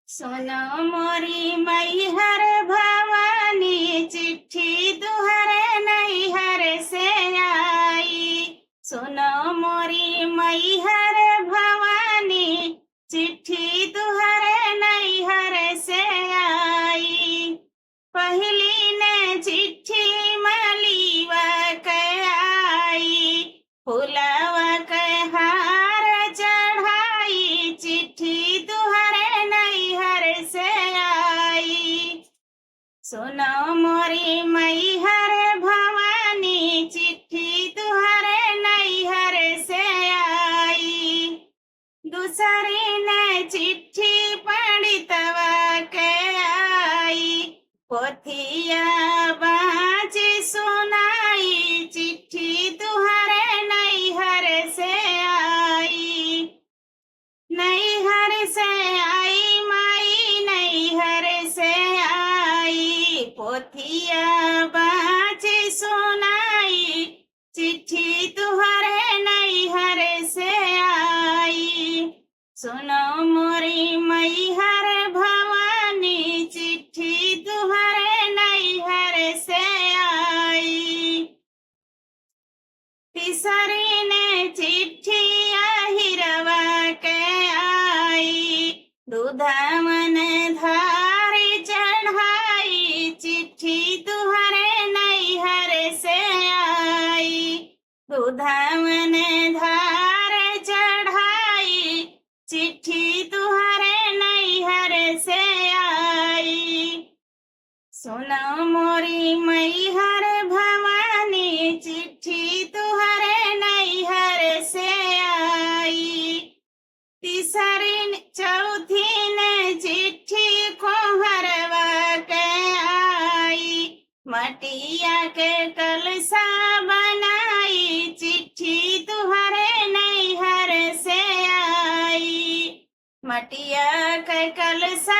सुनो मोरी मैहर भवानी, चिट्ठी तुहरे नैहर से आई। सुनो मोरी मैहर भवानी, चिट्ठी तुहरे नैहर से आई। पहली ने चिट्ठी मलीवा के आई, फुलवा के हार चढ़ाई, चिट्ठी तुहरे नैहर से आई। सुनो मोरी मैहर भवानी, चिट्ठी तुहरे नैहर से आई। दूसरी ने चिट्ठी पंडितवा के आई, पोथिया बाँची सुनाई, चिट्ठी तुहरे नैहर से आई। नैहर से आई माई, नैहर से आई, पोथिया बाँची सुनाई, चिट्ठी तुहरे नैहर से आई। सुनो मोरी मैहर भवानी, चिट्ठी तुहरे नैहर से आई। तीसरी ने चिट्ठी अहिरवा के आई, दूधवन धारी चढ़ाई, चिट्ठी तुहरे नैहर से आई। दूधवन धार चढ़ाई, चिट्ठी तुहरे नैहर से आई। सुनो मोरी मैहर भवानी, चिट्ठी तुहरे नैहर से आई। चौथी ने चिट्ठी कोहरवा के आई, मटिया के कलसा बनाई, चिट्ठी तुहरे नैहर से आई। मटिया के कलसा